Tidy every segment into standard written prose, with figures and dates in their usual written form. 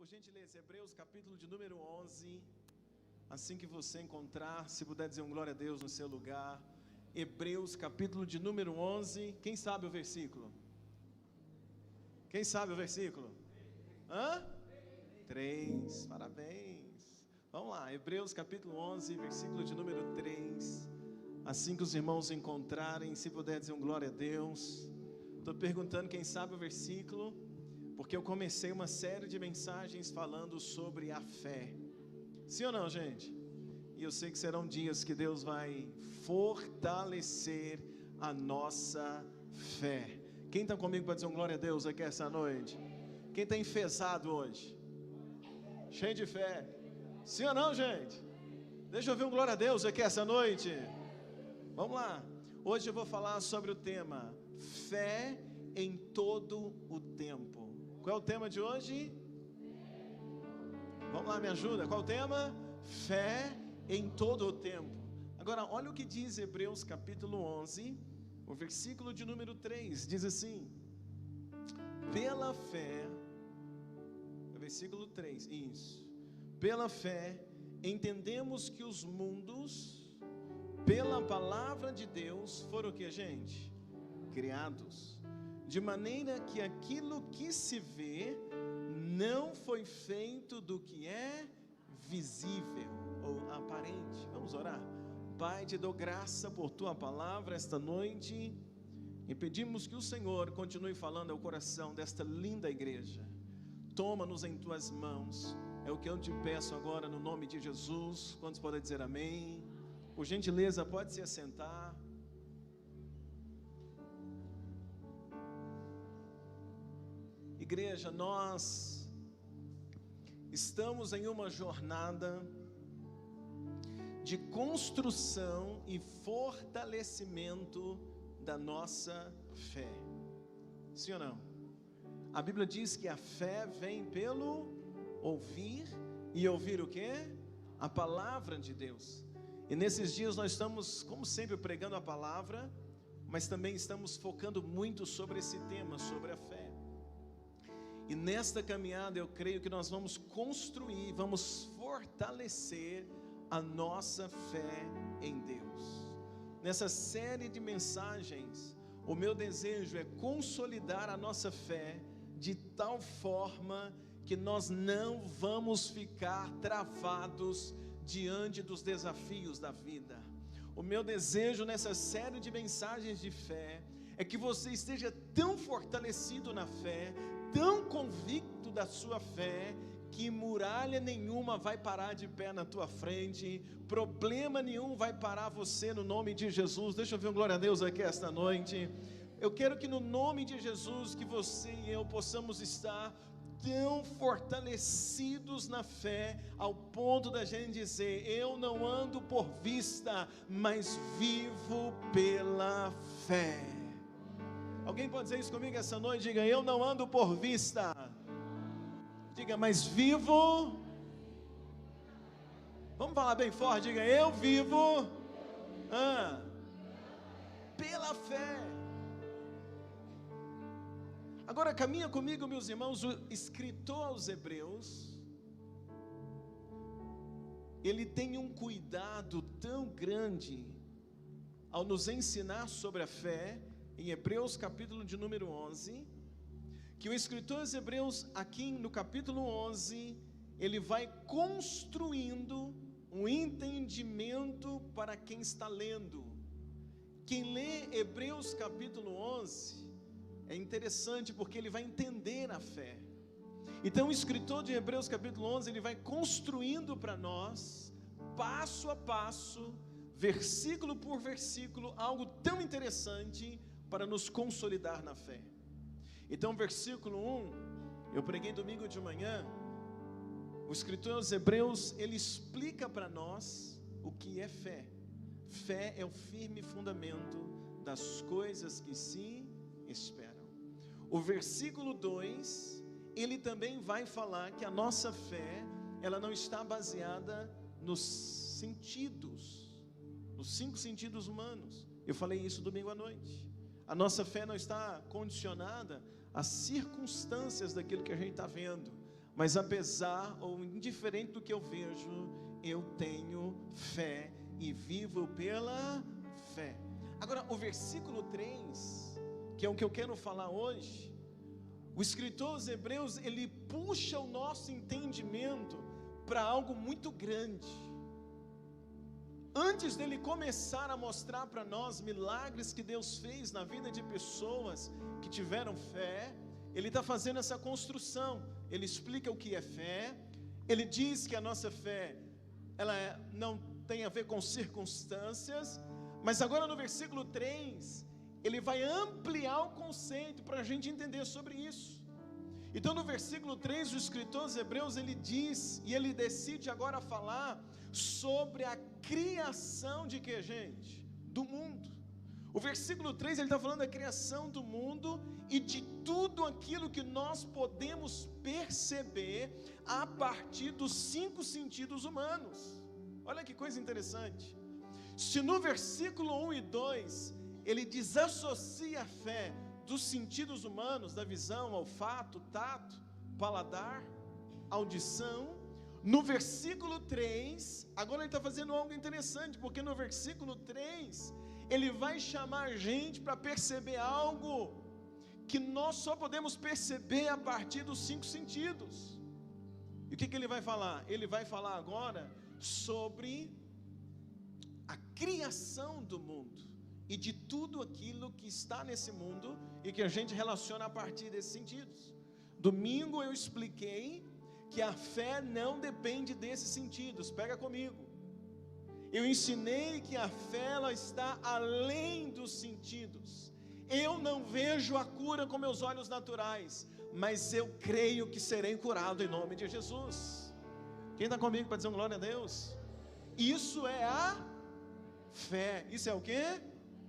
por gentileza, Hebreus capítulo de número 11. Assim que você encontrar, se puder dizer um glória a Deus no seu lugar. Hebreus capítulo de número 11. Quem sabe o versículo? Quem sabe o versículo? 3, parabéns. Vamos lá, Hebreus capítulo 11, versículo de número 3. Assim que os irmãos encontrarem, se puder dizer um glória a Deus. Estou perguntando quem sabe o versículo, porque eu comecei uma série de mensagens falando sobre a fé. Sim ou não, gente? E eu sei que serão dias que Deus vai fortalecer a nossa fé. Quem está comigo para dizer um glória a Deus aqui essa noite? Quem está enfesado hoje? Cheio de fé. Sim ou não, gente? Deixa eu ver um glória a Deus aqui essa noite. Vamos lá. Hoje eu vou falar sobre o tema fé em todo o tempo. Qual é o tema de hoje? Vamos lá, me ajuda. Qual é o tema? Fé em todo o tempo. Agora, olha o que diz Hebreus capítulo 11, o versículo de número 3. Diz assim: pela fé, versículo 3, isso. Pela fé, entendemos que os mundos, pela palavra de Deus, foram o que, gente? Criados. De maneira que aquilo que se vê não foi feito do que é visível ou aparente. Vamos orar? Pai, te dou graça por tua palavra esta noite e pedimos que o Senhor continue falando ao coração desta linda igreja. Toma-nos em tuas mãos, é o que eu te peço agora no nome de Jesus. Quantos podem dizer amém? Por gentileza, pode se assentar. Igreja, nós estamos em uma jornada de construção e fortalecimento da nossa fé. Sim ou não? A Bíblia diz que a fé vem pelo ouvir, e ouvir o quê? A palavra de Deus. E nesses dias nós estamos, como sempre, pregando a palavra, mas também estamos focando muito sobre esse tema, sobre a fé. E nesta caminhada eu creio que nós vamos construir, vamos fortalecer a nossa fé em Deus. Nessa série de mensagens, o meu desejo é consolidar a nossa fé de tal forma que nós não vamos ficar travados diante dos desafios da vida. O meu desejo nessa série de mensagens de fé é que você esteja tão fortalecido na fé, tão convicto da sua fé, que muralha nenhuma vai parar de pé na tua frente, problema nenhum vai parar você no nome de Jesus. Deixa eu ver um glória a Deus aqui esta noite. Eu quero que no nome de Jesus, que você e eu possamos estar tão fortalecidos na fé, ao ponto da gente dizer: eu não ando por vista, mas vivo pela fé. Alguém pode dizer isso comigo essa noite? Diga: eu não ando por vista. Diga: mas vivo. Vamos falar bem forte. Diga: eu vivo pela fé. Agora caminha comigo, meus irmãos. O escritor aos Hebreus, ele tem um cuidado tão grande ao nos ensinar sobre a fé, em Hebreus capítulo de número 11, que o escritor aos Hebreus, aqui no capítulo 11, ele vai construindo um entendimento para quem está lendo. Quem lê Hebreus capítulo 11, é interessante porque ele vai entender a fé. Então o escritor de Hebreus capítulo 11, ele vai construindo para nós, passo a passo, versículo por versículo, algo tão interessante para nos consolidar na fé. Então versículo 1, eu preguei domingo de manhã, o escritor aos Hebreus, ele explica para nós o que é fé. Fé é o firme fundamento das coisas que se esperam. O versículo 2, ele também vai falar que a nossa fé, ela não está baseada nos sentidos, nos 5 sentidos humanos. Eu falei isso domingo à noite. A nossa fé não está condicionada às circunstâncias daquilo que a gente está vendo, mas apesar ou indiferente do que eu vejo, eu tenho fé e vivo pela fé. Agora, o versículo 3, que é o que eu quero falar hoje, o escritor aos Hebreus, ele puxa o nosso entendimento para algo muito grande. Antes dele começar a mostrar para nós milagres que Deus fez na vida de pessoas que tiveram fé, ele está fazendo essa construção. Ele explica o que é fé, ele diz que a nossa fé, ela não tem a ver com circunstâncias, mas agora no versículo 3, ele vai ampliar o conceito para a gente entender sobre isso. Então no versículo 3, o escritor aos Hebreus, ele diz, e ele decide agora falar sobre a criação de que, gente? Do mundo. O versículo 3, ele está falando da criação do mundo e de tudo aquilo que nós podemos perceber a partir dos 5 sentidos humanos. Olha que coisa interessante. Se no versículo 1 e 2, ele desassocia a fé dos sentidos humanos, da visão, olfato, tato, paladar, audição, no versículo 3, agora ele está fazendo algo interessante, porque no versículo 3, ele vai chamar a gente para perceber algo que nós só podemos perceber a partir dos 5 sentidos. E o que ele vai falar? Ele vai falar agora sobre a criação do mundo e de tudo aquilo que está nesse mundo e que a gente relaciona a partir desses sentidos. Domingo eu expliquei que a fé não depende desses sentidos. Pega comigo. Eu ensinei que a fé, ela está além dos sentidos. Eu não vejo a cura com meus olhos naturais, mas eu creio que serei curado em nome de Jesus. Quem está comigo para dizer uma glória a Deus? Isso é a fé. Isso é o quê?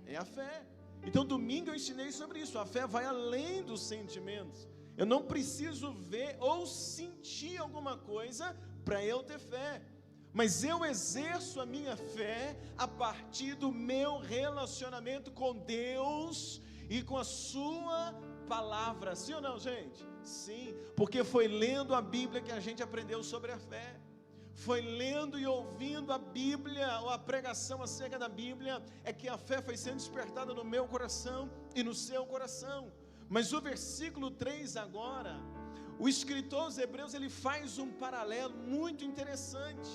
É a fé. Então domingo eu ensinei sobre isso. A fé vai além dos sentimentos. Eu não preciso ver ou sentir alguma coisa para eu ter fé, mas eu exerço a minha fé a partir do meu relacionamento com Deus e com a sua palavra. Sim ou não, gente? Sim, porque foi lendo a Bíblia que a gente aprendeu sobre a fé. Foi lendo e ouvindo a Bíblia, ou a pregação acerca da Bíblia, é que a fé foi sendo despertada no meu coração e no seu coração. Mas o versículo 3 agora, o escritor aos Hebreus, ele faz um paralelo muito interessante,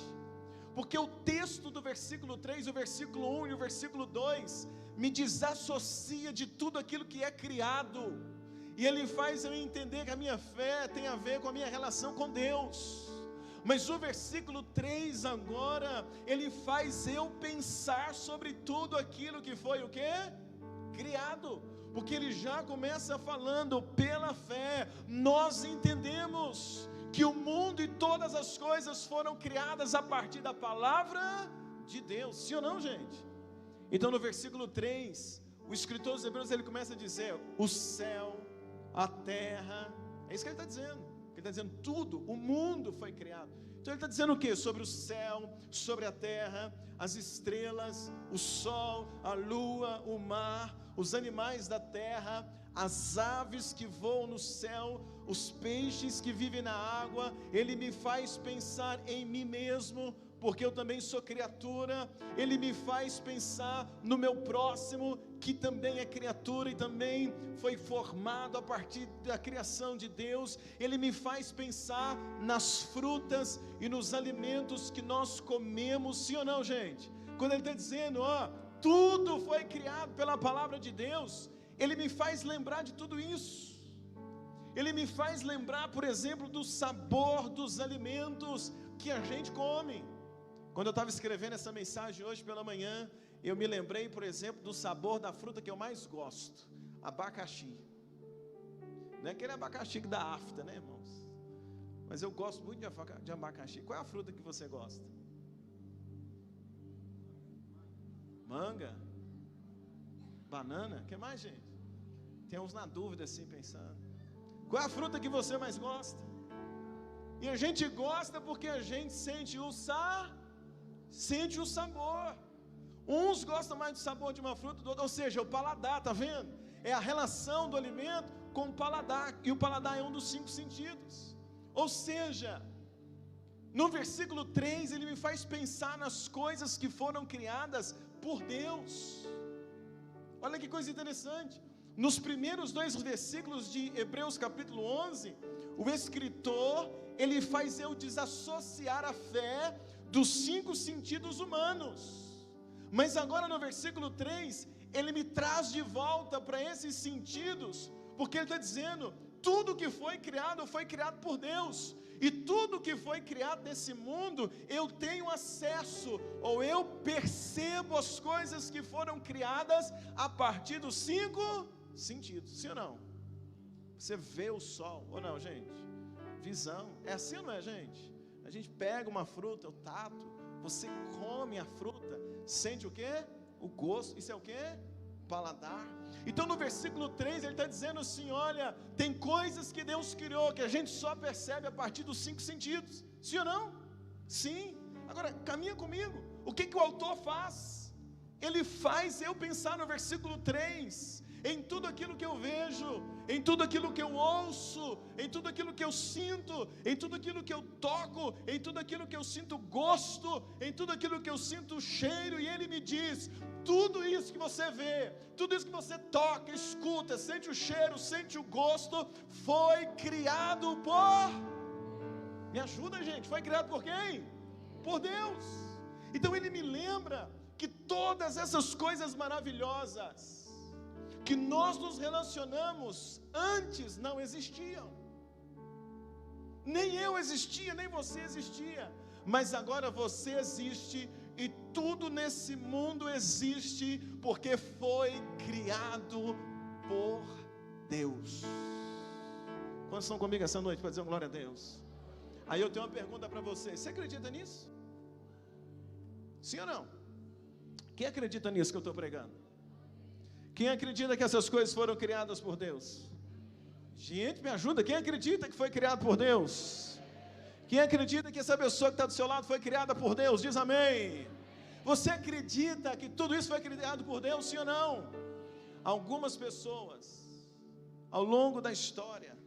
porque o texto do versículo 3, o versículo 1 e o versículo 2, me desassocia de tudo aquilo que é criado, e ele faz eu entender que a minha fé tem a ver com a minha relação com Deus. Mas o versículo 3 agora, ele faz eu pensar sobre tudo aquilo que foi o quê? Criado. Porque ele já começa falando, pela fé, nós entendemos que o mundo e todas as coisas foram criadas a partir da palavra de Deus. Sim ou não, gente? Então no versículo 3, o escritor dos Hebreus, ele começa a dizer, o céu, a terra, é isso que ele está dizendo. Ele está dizendo tudo, o mundo foi criado. Então ele está dizendo o que? Sobre o céu, sobre a terra, as estrelas, o sol, a lua, o mar, os animais da terra, as aves que voam no céu, os peixes que vivem na água. Ele me faz pensar em mim mesmo, porque eu também sou criatura. Ele me faz pensar no meu próximo, que também é criatura e também foi formado a partir da criação de Deus. Ele me faz pensar nas frutas e nos alimentos que nós comemos. Sim ou não, gente? Quando ele está dizendo, tudo foi criado pela palavra de Deus, ele me faz lembrar de tudo isso. Ele me faz lembrar, por exemplo, do sabor dos alimentos que a gente come. Quando eu estava escrevendo essa mensagem hoje pela manhã, eu me lembrei, por exemplo, do sabor da fruta que eu mais gosto, abacaxi. Não é aquele abacaxi que dá afta, né, irmãos? Mas eu gosto muito de abacaxi. Qual é a fruta que você gosta? Manga? Banana? O que mais, gente? Tem uns na dúvida assim, pensando. Qual é a fruta que você mais gosta? E a gente gosta porque a gente sente o sabor. Uns gostam mais do sabor de uma fruta do outro, ou seja, o paladar, tá vendo? É a relação do alimento com o paladar, e o paladar é um dos 5 sentidos. Ou seja, no versículo 3, ele me faz pensar nas coisas que foram criadas por Deus. Olha que coisa interessante. Nos primeiros 2 versículos de Hebreus capítulo 11, o escritor, ele faz eu desassociar a fé dos 5 sentidos humanos. Mas agora no versículo 3, ele me traz de volta para esses sentidos, porque ele está dizendo, tudo que foi criado por Deus. E tudo que foi criado nesse mundo, eu tenho acesso, ou eu percebo as coisas que foram criadas a partir dos 5 sentidos. Sim ou não? Você vê o sol, ou não, gente? Visão, é assim ou não é, gente? A gente pega uma fruta, o tato, você come a fruta, sente o quê? O gosto, isso é o quê? Paladar. Então no versículo 3 ele está dizendo assim, olha, tem coisas que Deus criou, que a gente só percebe a partir dos 5 sentidos, sim ou não? Sim. Agora, caminha comigo, o que o autor faz? Ele faz eu pensar no versículo 3, em tudo aquilo que eu vejo, em tudo aquilo que eu ouço, em tudo aquilo que eu sinto, em tudo aquilo que eu toco, em tudo aquilo que eu sinto gosto, em tudo aquilo que eu sinto cheiro, e ele me diz, tudo isso que você vê, tudo isso que você toca, escuta, sente o cheiro, sente o gosto, foi criado por... Me ajuda, gente, foi criado por quem? Por Deus. Então ele me lembra que todas essas coisas maravilhosas que nós nos relacionamos antes não existiam. Nem eu existia, nem você existia, mas agora você existe, e tudo nesse mundo existe porque foi criado por Deus. Quantos estão comigo essa noite para dizer glória a Deus? Aí eu tenho uma pergunta para você, você acredita nisso? Sim ou não? Quem acredita nisso que eu estou pregando? Quem acredita que essas coisas foram criadas por Deus? Gente, me ajuda, quem acredita que foi criado por Deus? Quem acredita que essa pessoa que está do seu lado foi criada por Deus? Diz amém. Você acredita que tudo isso foi criado por Deus, sim ou não? Algumas pessoas, ao longo da história,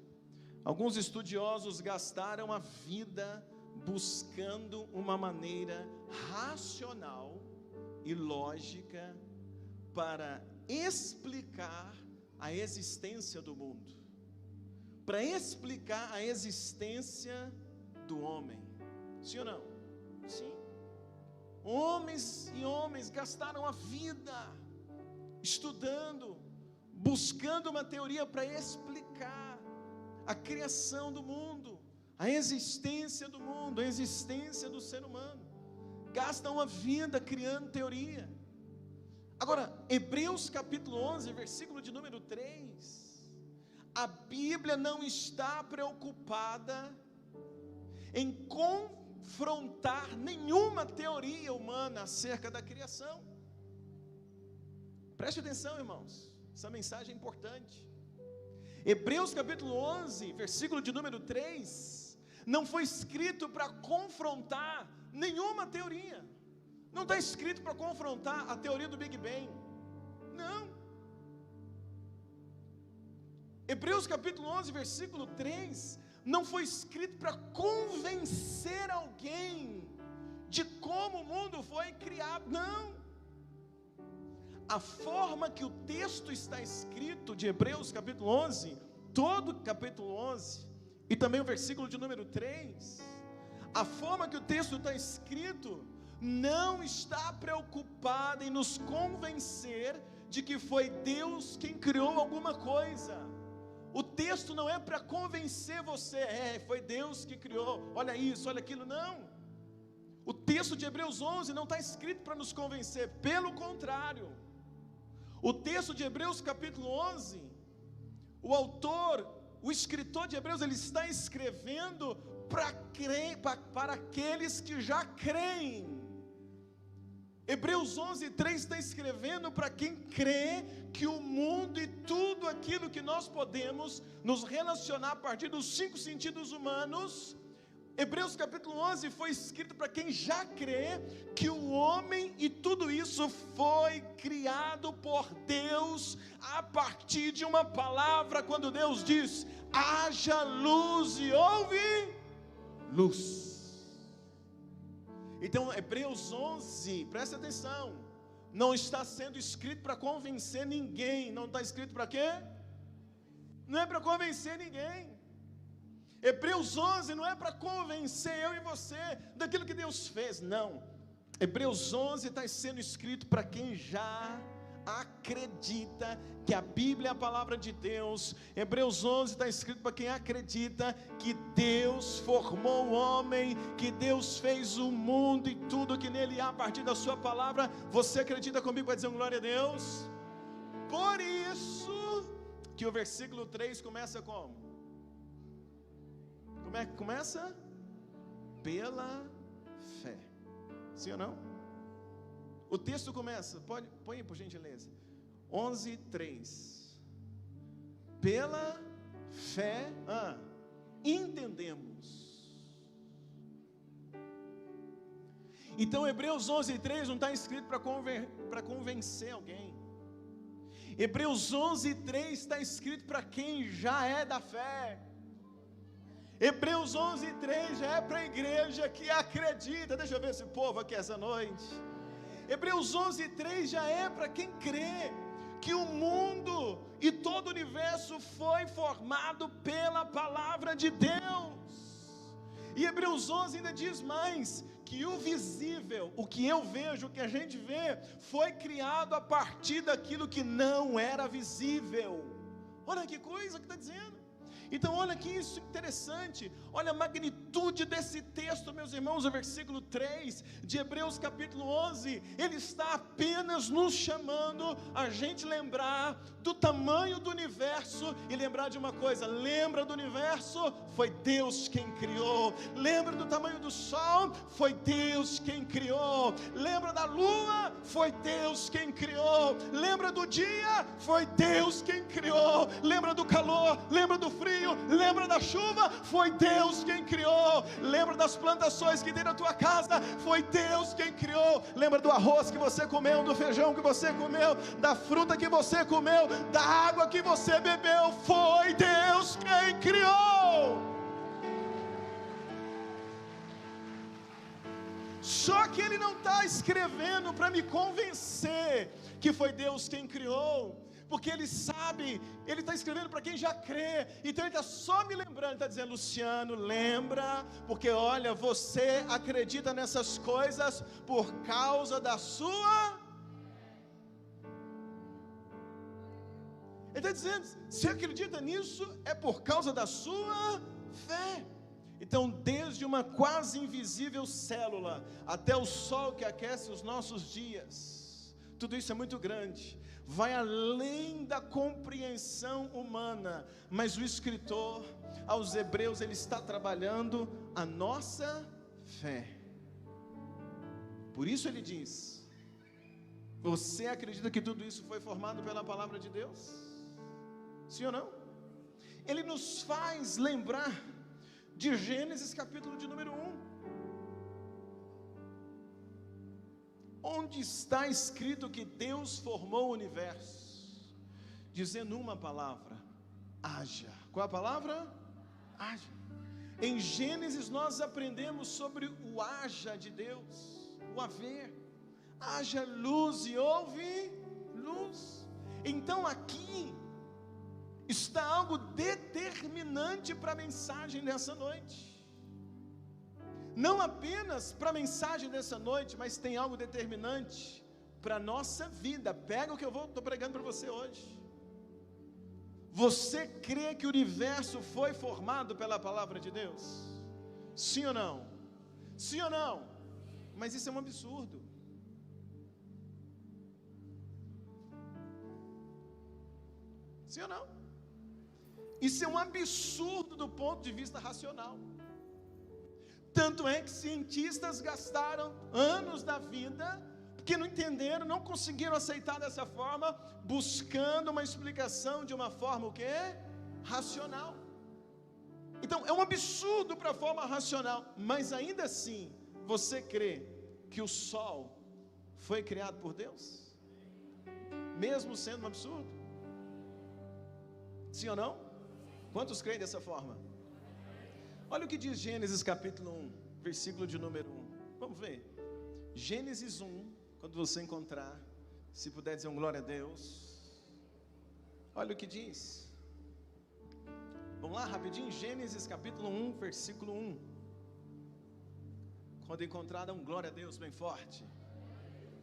alguns estudiosos gastaram a vida buscando uma maneira racional e lógica para explicar a existência do mundo, para explicar a existência do homem, sim ou não? Sim. Homens e homens gastaram a vida estudando, buscando uma teoria para explicar a criação do mundo, a existência do mundo, a existência do ser humano. Gastam a vida criando teoria. Agora, Hebreus capítulo 11, versículo de número 3, a Bíblia não está preocupada em confrontar nenhuma teoria humana acerca da criação. Preste atenção, irmãos, essa mensagem é importante. Hebreus capítulo 11, versículo de número 3, não foi escrito para confrontar nenhuma teoria. Não está escrito para confrontar a teoria do Big Bang. Não. Hebreus capítulo 11, versículo 3, não foi escrito para convencer alguém de como o mundo foi criado. Não. A forma que o texto está escrito de Hebreus capítulo 11, todo o capítulo 11, e também o versículo de número 3, a forma que o texto está escrito não está preocupada em nos convencer de que foi Deus quem criou alguma coisa. O texto não é para convencer você, foi Deus que criou, olha isso, olha aquilo, não. O texto de Hebreus 11 não está escrito para nos convencer, pelo contrário. O texto de Hebreus capítulo 11, o autor, o escritor de Hebreus, ele está escrevendo para aqueles que já creem. Hebreus 11, 3 está escrevendo para quem crê que o mundo e tudo aquilo que nós podemos nos relacionar a partir dos 5 sentidos humanos. Hebreus capítulo 11 foi escrito para quem já crê que o homem e tudo isso foi criado por Deus a partir de uma palavra, quando Deus diz, haja luz e houve luz. Então Hebreus 11, presta atenção, não está sendo escrito para convencer ninguém. Não está escrito para quê? Não é para convencer ninguém. Hebreus 11 não é para convencer eu e você daquilo que Deus fez, não. Hebreus 11 está sendo escrito para quem já acredita que a Bíblia é a palavra de Deus. Hebreus 11 está escrito para quem acredita que Deus formou o homem, que Deus fez o mundo e tudo que nele há a partir da sua palavra. Você acredita comigo para dizer um glória a Deus? Por isso que o versículo 3 começa como? Como é que começa? Pela fé. Sim ou não? O texto começa, põe por gentileza, 11:3. Pela fé, entendemos. Então Hebreus 11:3 não está escrito para convencer alguém. Hebreus 11:3 está escrito para quem já é da fé. Hebreus 11:3 já é para a igreja que acredita. Deixa eu ver esse povo aqui essa noite. Hebreus 11:3 já é para quem crê que o mundo e todo o universo foi formado pela palavra de Deus. E Hebreus 11 ainda diz mais, que o visível, o que eu vejo, o que a gente vê, foi criado a partir daquilo que não era visível. Olha que coisa que está dizendo. Então olha que isso interessante, olha a magnitude desse texto, meus irmãos. O versículo 3 de Hebreus capítulo 11, ele está apenas nos chamando a gente lembrar do tamanho do universo e lembrar de uma coisa: lembra do universo? Foi Deus quem criou. Lembra do tamanho do sol? Foi Deus quem criou. Lembra da lua? Foi Deus quem criou. Lembra do dia? Foi Deus quem criou. Lembra do calor? Lembra do frio? Lembra da chuva? Foi Deus quem criou. Lembra das plantações que tem na tua casa? Foi Deus quem criou. Lembra do arroz que você comeu, do feijão que você comeu, da fruta que você comeu, da água que você bebeu? Foi Deus quem criou. Só que ele não está escrevendo para me convencer que foi Deus quem criou, porque ele sabe, ele está escrevendo para quem já crê. Então ele está só me lembrando, ele está dizendo: Luciano, lembra, porque olha, você acredita nessas coisas por causa da sua... Ele está dizendo, se acredita nisso, é por causa da sua fé. Então, desde uma quase invisível célula até o sol que aquece os nossos dias, tudo isso é muito grande, vai além da compreensão humana. Mas o escritor aos Hebreus, ele está trabalhando a nossa fé. Por isso ele diz: você acredita que tudo isso foi formado pela palavra de Deus? Sim ou não? Ele nos faz lembrar de Gênesis capítulo de número 1, onde está escrito que Deus formou o universo, dizendo uma palavra: haja. Qual a palavra? Haja. Em Gênesis nós aprendemos sobre o haja de Deus, o haver. Haja luz e houve luz. Então aqui está algo determinante para a mensagem dessa noite. Não apenas para a mensagem dessa noite, mas tem algo determinante para a nossa vida. Pega o que eu estou pregando para você hoje. Você crê que o universo foi formado pela palavra de Deus? Sim ou não? Sim ou não? Mas isso é um absurdo. Sim ou não? Isso é um absurdo do ponto de vista racional. Tanto é que cientistas gastaram anos da vida, porque não entenderam, não conseguiram aceitar dessa forma, buscando uma explicação de uma forma o quê? Racional. Então é um absurdo para a forma racional, mas ainda assim, você crê que o sol foi criado por Deus? Mesmo sendo um absurdo? Sim ou não? Quantos creem dessa forma? Olha o que diz Gênesis capítulo 1, versículo de número 1. Vamos ver. Gênesis 1, quando você encontrar, se puder dizer um glória a Deus. Olha o que diz. Vamos lá rapidinho, Gênesis capítulo 1, versículo 1. Quando encontrar, dá um glória a Deus bem forte.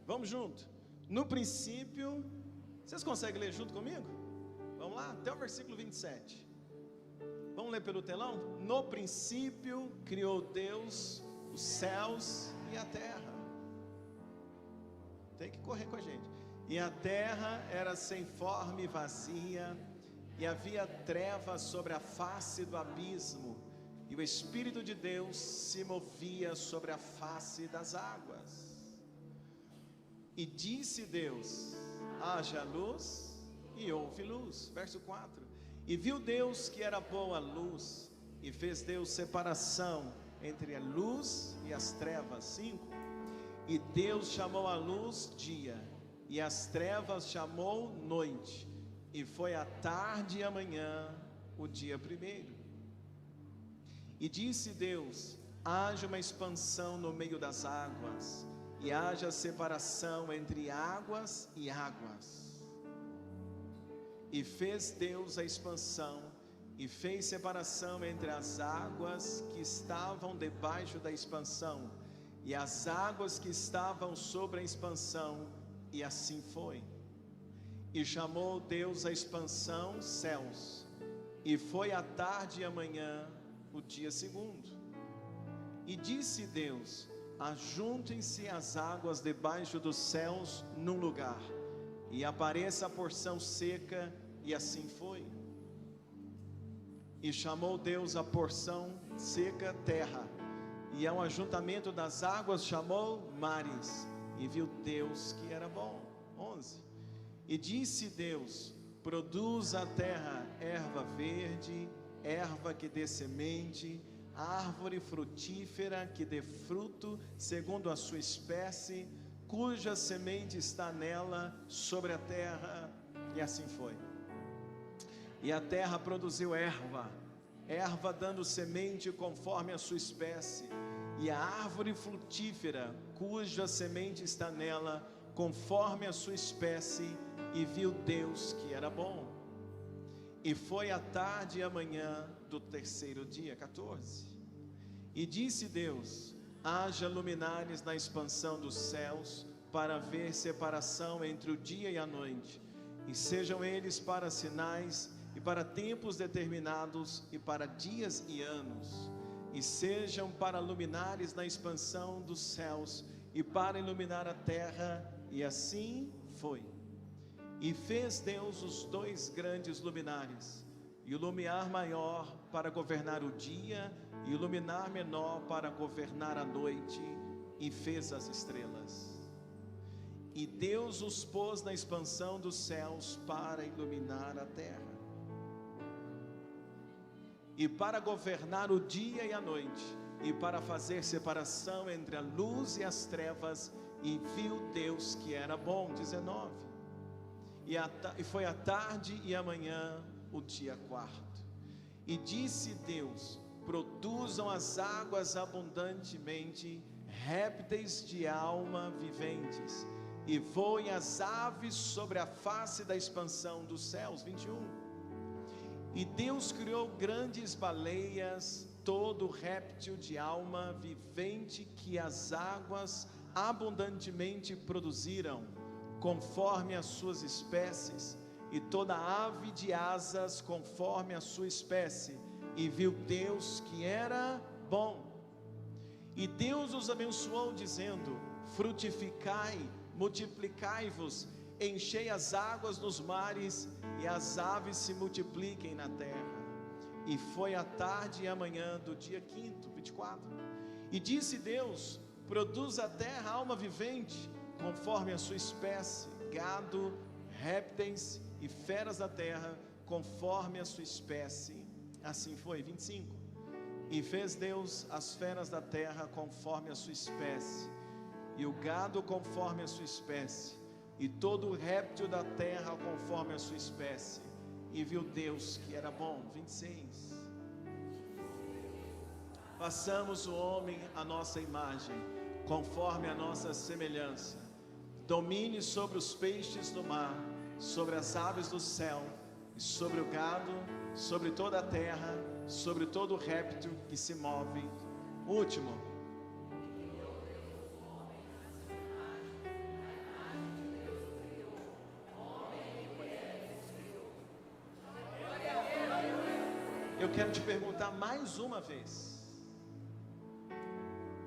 Vamos junto. No princípio, vocês conseguem ler junto comigo? Vamos lá, até o versículo 27. Vamos ler pelo telão? No princípio criou Deus os céus e a terra. Tem que correr com a gente. E a terra era sem forma e vazia, e havia trevas sobre a face do abismo, e o Espírito de Deus se movia sobre a face das águas. E disse Deus: haja luz, e houve luz. Verso 4. E viu Deus que era boa a luz, e fez Deus separação entre a luz e as trevas. 5. E Deus chamou a luz dia, e as trevas chamou noite, e foi a tarde e a manhã o dia primeiro. E disse Deus: haja uma expansão no meio das águas, e haja separação entre águas e águas. E fez Deus a expansão, e fez separação entre as águas que estavam debaixo da expansão, e as águas que estavam sobre a expansão, e assim foi. E chamou Deus a expansão céus, e foi a tarde e a manhã o dia segundo. E disse Deus: ajuntem-se as águas debaixo dos céus num lugar, e apareça a porção seca, e assim foi. E chamou Deus a porção seca terra, e ao ajuntamento das águas chamou mares, e viu Deus que era bom. 11. E disse Deus: produz a terra erva verde, erva que dê semente, árvore frutífera que dê fruto segundo a sua espécie, cuja semente está nela sobre a terra. E assim foi. E a terra produziu erva, erva dando semente conforme a sua espécie, e a árvore frutífera, cuja semente está nela, conforme a sua espécie. E viu Deus que era bom. E foi a tarde e a manhã do terceiro dia. 14. E disse Deus: haja luminares na expansão dos céus, para haver separação entre o dia e a noite, e sejam eles para sinais, e para tempos determinados, e para dias e anos, e sejam para luminares na expansão dos céus, e para iluminar a terra. E assim foi. E fez Deus os 2 grandes luminares, e o lumiar maior para governar o dia, e o luminar menor para governar a noite, e fez as estrelas. E Deus os pôs na expansão dos céus para iluminar a terra, e para governar o dia e a noite, e para fazer separação entre a luz e as trevas. E viu Deus que era bom. 19. E foi a tarde e a manhã o dia quarto. E disse Deus: produzam as águas abundantemente répteis de alma viventes, e voem as aves sobre a face da expansão dos céus. 21. E Deus criou grandes baleias, todo réptil de alma vivente que as águas abundantemente produziram, conforme as suas espécies, e toda ave de asas conforme a sua espécie. E viu Deus que era bom. E Deus os abençoou, dizendo: frutificai, multiplicai-vos, enchei as águas nos mares, e as aves se multipliquem na terra. E foi a tarde e a manhã do dia quinto. 24. E disse Deus: produz a terra alma vivente, conforme a sua espécie, gado, répteis e feras da terra, conforme a sua espécie. Assim foi. 25. E fez Deus as feras da terra conforme a sua espécie, e o gado conforme a sua espécie, e todo o réptil da terra conforme a sua espécie. e viu Deus que era bom. 26. Façamos o homem à nossa imagem, conforme a nossa semelhança. Domine sobre os peixes do mar, sobre as aves do céu, e sobre o gado, sobre toda a terra, sobre todo réptil que se move. Último. Eu quero te perguntar mais uma vez.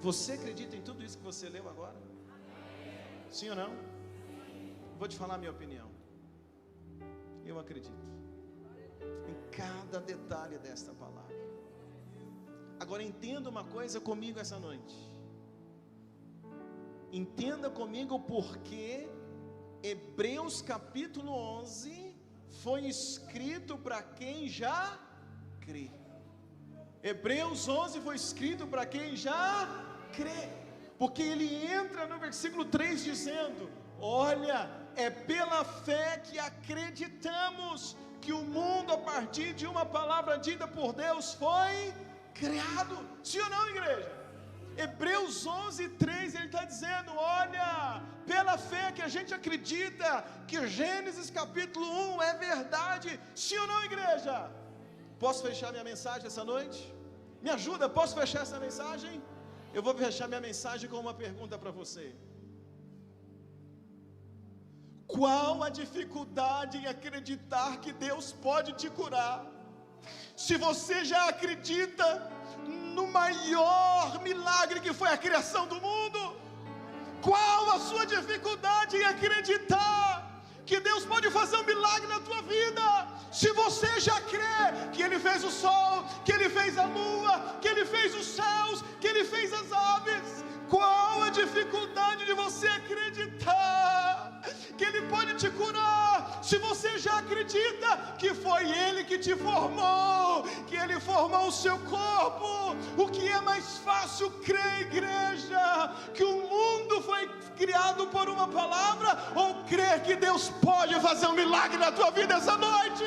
Você acredita em tudo isso que você leu agora? Sim ou não? Vou te falar a minha opinião. Eu acredito em cada detalhe desta palavra. Agora entenda uma coisa comigo essa noite. Entenda comigo porque Hebreus capítulo 11 foi escrito para quem já crê. Hebreus 11 foi escrito para quem já crê, porque ele entra no versículo 3 dizendo: olha, é pela fé que acreditamos que o mundo, a partir de uma palavra dita por Deus, foi criado. Sim ou não, igreja? Hebreus 11, 3, ele está dizendo: olha, pela fé que a gente acredita que Gênesis capítulo 1 é verdade. Sim ou não, igreja? Posso fechar minha mensagem essa noite? Me ajuda, posso fechar essa mensagem? Eu vou fechar minha mensagem com uma pergunta para você. Qual a dificuldade em acreditar que Deus pode te curar? Se você já acredita no maior milagre que foi a criação do mundo, qual a sua dificuldade em acreditar que Deus pode fazer um milagre na tua vida? Se você já crê que Ele fez o sol, que Ele fez a lua, que Ele fez os céus, que Ele fez as aves, qual a dificuldade de você acreditar que Ele pode te curar? Se você já acredita que foi Ele que te formou, que Ele formou o seu corpo, o que é mais fácil crer, igreja, que o mundo foi criado por uma palavra, ou crer que Deus pode fazer um milagre na tua vida essa noite?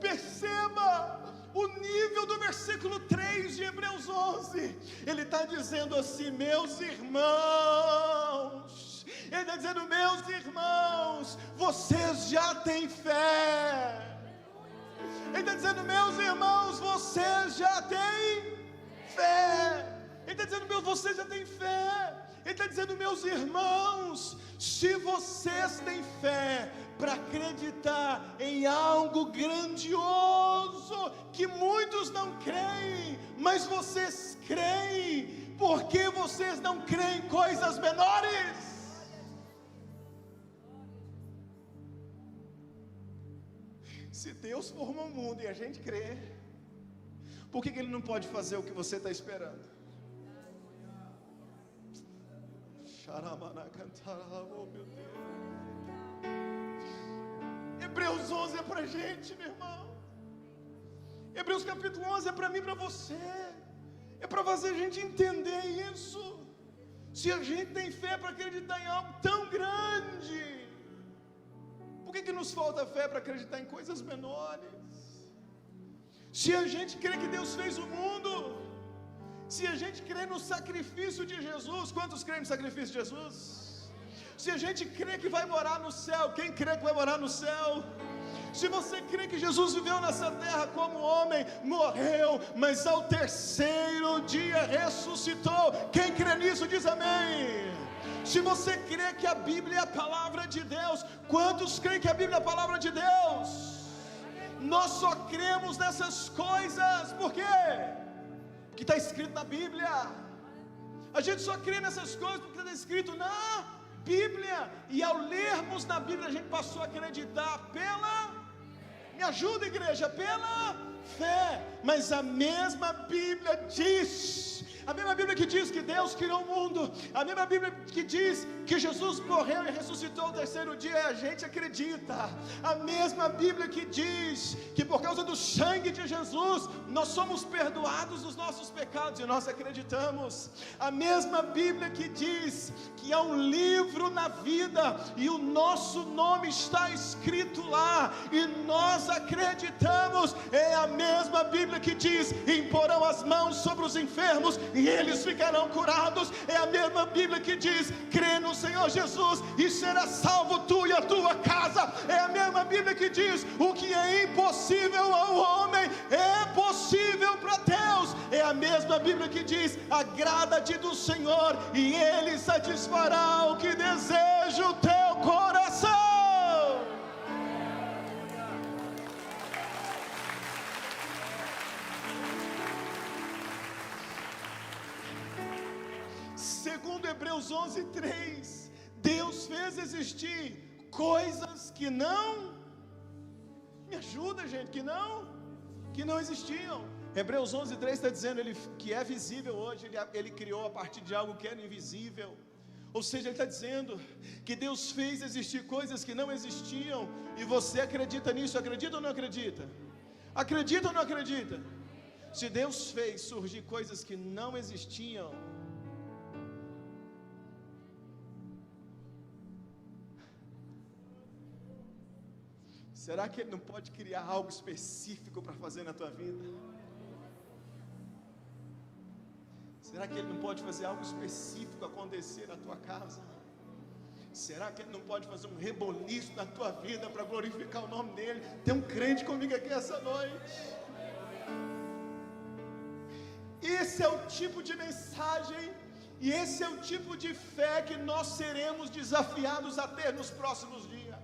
Perceba o nível do versículo 3 de Hebreus 11. Ele está dizendo assim: meus irmãos, ele está dizendo: meus irmãos, vocês já têm fé. Ele está dizendo: meus irmãos, vocês já têm fé. Ele está dizendo: vocês já têm fé. Ele está dizendo: meus irmãos, se vocês têm fé para acreditar em algo grandioso que muitos não creem, mas vocês creem, porque vocês não creem em coisas menores? Se Deus formou o mundo e a gente crê, por que Ele não pode fazer o que você está esperando? Oh, meu Deus. Hebreus 11 é para a gente, meu irmão. Hebreus capítulo 11 é para mim e para você. É para fazer a gente entender isso. Se a gente tem fé para acreditar em algo tão grande, por que nos falta fé para acreditar em coisas menores? Se a gente crê que Deus fez o mundo, se a gente crê no sacrifício de Jesus, quantos creem no sacrifício de Jesus? Se a gente crê que vai morar no céu, quem crê que vai morar no céu? Se você crê que Jesus viveu nessa terra como homem, morreu, mas ao terceiro dia ressuscitou, quem crê nisso diz amém. Se você crê que a Bíblia é a palavra de Deus, quantos creem que a Bíblia é a palavra de Deus? Nós só cremos nessas coisas, por quê? Que está escrito na Bíblia. A gente só crê nessas coisas porque está escrito na Bíblia. E ao lermos na Bíblia, a gente passou a acreditar pela, me ajuda, igreja, pela fé. Mas a mesma Bíblia diz A mesma Bíblia que diz que Deus criou o mundo, a mesma Bíblia que diz que Jesus morreu e ressuscitou ao terceiro dia, a gente acredita. A mesma Bíblia que diz que por causa do sangue de Jesus nós somos perdoados dos nossos pecados, e nós acreditamos. A mesma Bíblia que diz que há um livro na vida e o nosso nome está escrito lá, e nós acreditamos. É a mesma Bíblia que diz: imporão as mãos sobre os enfermos e eles ficarão curados. É a mesma Bíblia que diz: crê no Senhor Jesus e será salvo tu e a tua casa. É a mesma Bíblia que diz: o que é impossível ao homem é possível para Deus. É a mesma Bíblia que diz: agrada-te do Senhor e Ele satisfará o que deseja o teu coração. Segundo Hebreus 11:3, Deus fez existir coisas que não, me ajuda gente, que não existiam. Hebreus 11:3 está dizendo que é visível hoje, ele criou a partir de algo que era invisível. Ou seja, ele está dizendo que Deus fez existir coisas que não existiam, e você acredita nisso? Acredita ou não acredita? Acredita ou não acredita? Se Deus fez surgir coisas que não existiam, será que Ele não pode criar algo específico para fazer na tua vida? Será que Ele não pode fazer algo específico acontecer na tua casa? Será que Ele não pode fazer um reboliço na tua vida para glorificar o nome dEle? Tem um crente comigo aqui essa noite. Esse é o tipo de mensagem e esse é o tipo de fé que nós seremos desafiados a ter nos próximos dias.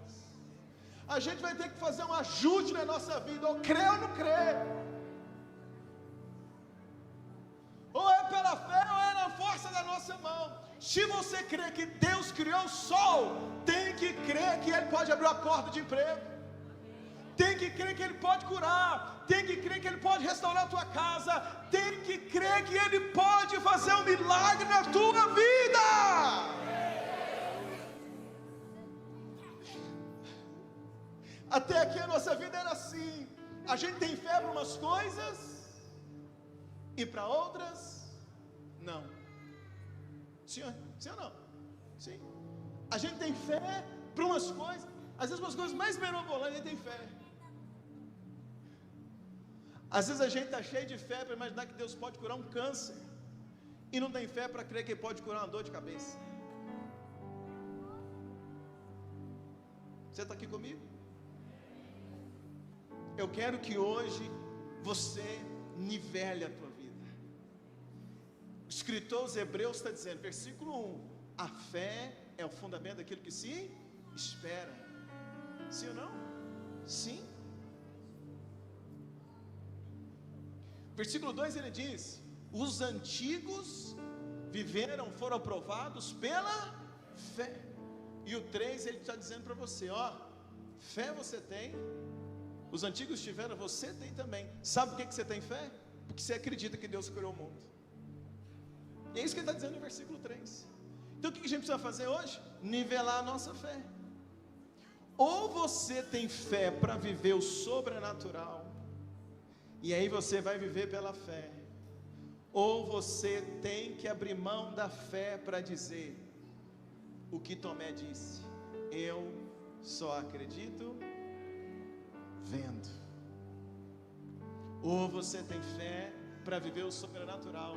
A gente vai ter que fazer um ajuste na nossa vida, ou crê ou não crê. Ou é pela fé ou é na força da nossa mão. Se você crê que Deus criou o sol, tem que crer que Ele pode abrir a porta de emprego, tem que crer que Ele pode curar, tem que crer que Ele pode restaurar a tua casa, tem que crer que Ele pode fazer um milagre na tua vida. Até aqui a nossa vida era assim. A gente tem fé para umas coisas e para outras não. Sim ou não? Sim. A gente tem fé para umas coisas, às vezes umas coisas mais benevolentes, a gente tem fé. Às vezes a gente está cheio de fé para imaginar que Deus pode curar um câncer, e não tem fé para crer que Ele pode curar uma dor de cabeça. Você está aqui comigo? Eu quero que hoje você nivele a tua vida. O escritor aos Hebreus está dizendo, versículo 1: a fé é o fundamento daquilo que se espera. Sim ou não? Sim. Versículo 2 ele diz: os antigos foram aprovados pela fé. E o 3 ele está dizendo para você, ó, fé você tem, os antigos tiveram, você tem também. Sabe por que você tem fé? Porque você acredita que Deus criou o mundo. E é isso que ele está dizendo no versículo 3. Então o que a gente precisa fazer hoje? Nivelar a nossa fé. Ou você tem fé para viver o sobrenatural, e aí você vai viver pela fé, ou você tem que abrir mão da fé para dizer o que Tomé disse: eu só acredito vendo. Ou você tem fé para viver o sobrenatural,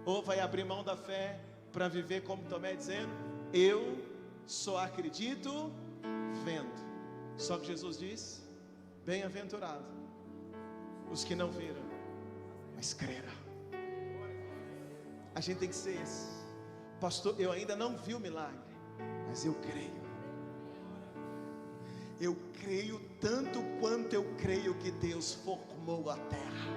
ou vai abrir mão da fé para viver como Tomé, dizendo: eu só acredito vendo. Só que Jesus diz: bem-aventurado os que não viram, mas creram. A gente tem que ser esse. Pastor, eu ainda não vi o milagre, mas eu creio. Eu creio tanto quanto eu creio que Deus formou a terra.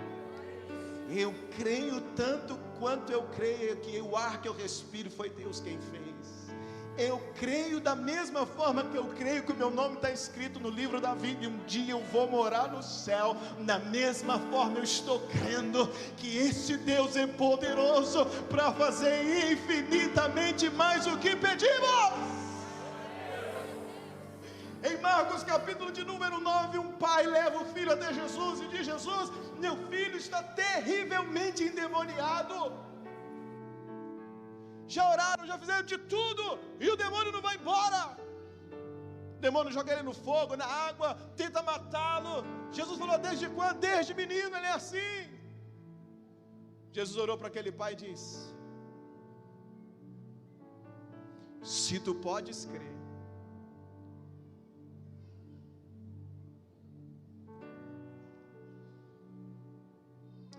Eu creio tanto quanto eu creio que o ar que eu respiro foi Deus quem fez. Eu creio da mesma forma que eu creio que o meu nome está escrito no livro da vida e um dia eu vou morar no céu. Da mesma forma eu estou crendo que esse Deus é poderoso para fazer infinitamente mais do que pedimos. Em Marcos capítulo de número 9, um pai leva o filho até Jesus e diz: Jesus, meu filho está terrivelmente endemoniado. Já oraram, já fizeram de tudo, e o demônio não vai embora. O demônio joga ele no fogo, na água, tenta matá-lo. Jesus falou: desde quando? Desde menino ele é assim. Jesus orou para aquele pai e disse: se tu podes crer,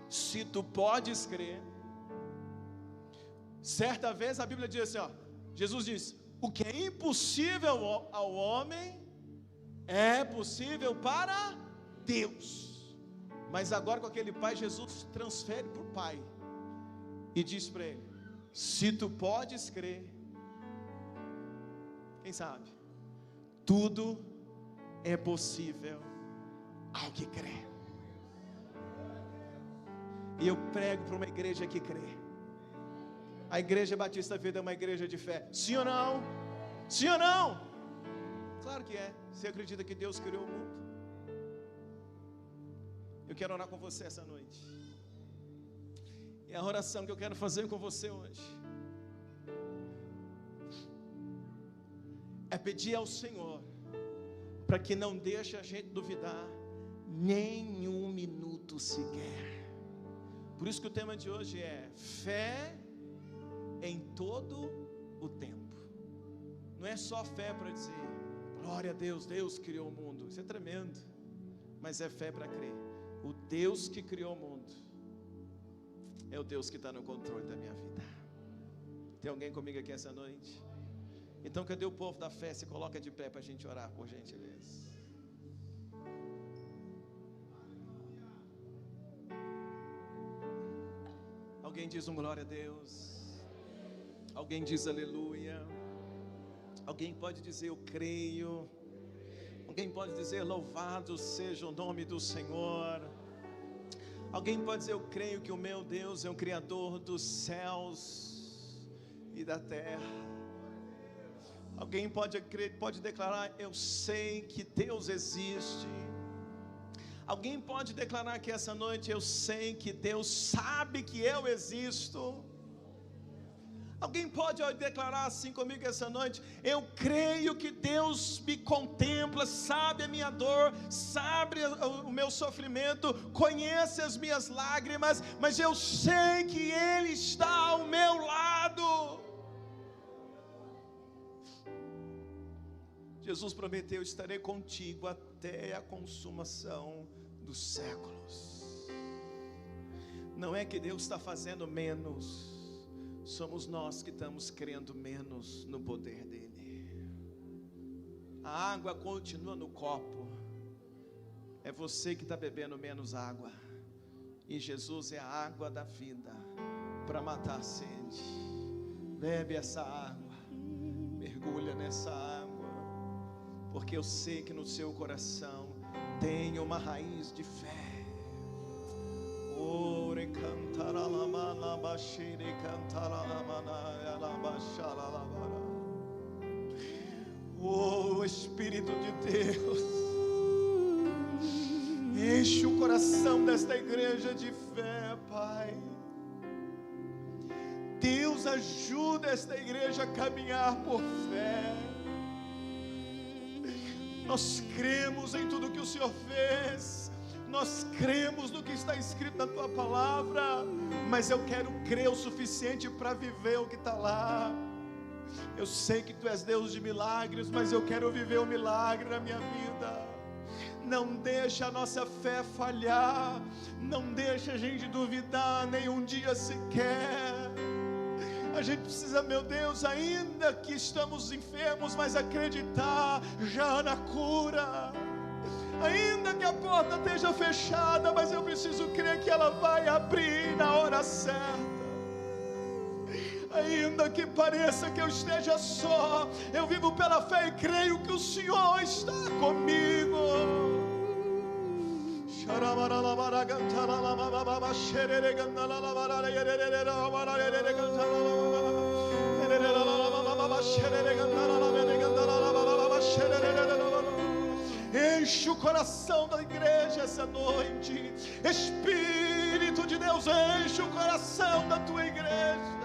se tu podes crer. Certa vez a Bíblia diz assim, ó, Jesus diz: o que é impossível ao homem é possível para Deus. Mas agora com aquele pai, Jesus transfere para o pai e diz para ele: se tu podes crer, quem sabe, tudo é possível ao que crê. E eu prego para uma igreja que crê. A Igreja Batista Vida é uma igreja de fé. Sim ou não? Sim ou não? Claro que é. Você acredita que Deus criou o mundo? Eu quero orar com você essa noite. E a oração que eu quero fazer com você hoje é pedir ao Senhor para que não deixe a gente duvidar nem um minuto sequer. Por isso que o tema de hoje é fé em todo o tempo. Não é só fé para dizer glória a Deus, Deus criou o mundo. Isso é tremendo. Mas é fé para crer. O Deus que criou o mundo é o Deus que está no controle da minha vida. Tem alguém comigo aqui essa noite? Então cadê o povo da fé? Se coloca de pé para a gente orar, por gentileza. Alguém diz um glória a Deus. Alguém diz aleluia. Alguém pode dizer eu creio. Alguém pode dizer louvado seja o nome do Senhor. Alguém pode dizer eu creio que o meu Deus é o Criador dos céus e da terra. Alguém pode declarar eu sei que Deus existe. Alguém pode declarar que essa noite eu sei que Deus sabe que eu existo. Alguém pode declarar assim comigo essa noite: eu creio que Deus me contempla, sabe a minha dor, sabe o meu sofrimento, conhece as minhas lágrimas, mas eu sei que Ele está ao meu lado. Jesus prometeu: estarei contigo até a consumação dos séculos. Não é que Deus está fazendo menos, somos nós que estamos crendo menos no poder dele. A água continua no copo, é você que está bebendo menos água, e Jesus é a água da vida para matar a sede. Bebe essa água, mergulha nessa água, porque eu sei que no seu coração tem uma raiz de fé. Oh, Espírito de Deus, enche o coração desta igreja de fé, Pai. Deus, ajuda esta igreja a caminhar por fé. Nós cremos em tudo que o Senhor fez, nós cremos no que está escrito na Tua palavra, mas eu quero crer o suficiente para viver o que está lá. Eu sei que Tu és Deus de milagres, mas eu quero viver o milagre na minha vida. Não deixa a nossa fé falhar, não deixa a gente duvidar nem um dia sequer. A gente precisa, meu Deus, ainda que estamos enfermos, mas acreditar já na cura. Ainda que a porta esteja fechada, mas eu preciso crer que ela vai abrir na hora certa. Ainda que pareça que eu esteja só, eu vivo pela fé e creio que o Senhor está comigo. Enche o coração da igreja essa noite. Espírito de Deus, enche o coração da tua igreja.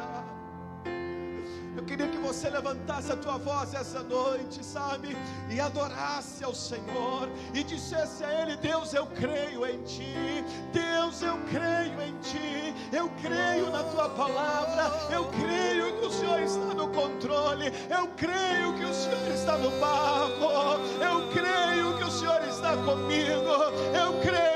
Eu queria que você levantasse a tua voz essa noite, sabe? E adorasse ao Senhor e dissesse a Ele: Deus, eu creio em Ti. Deus, eu creio em Ti. Eu creio na Tua palavra. Eu creio que o Senhor está no controle. Eu creio que o Senhor está no barco. Eu creio que o Senhor está comigo. Eu creio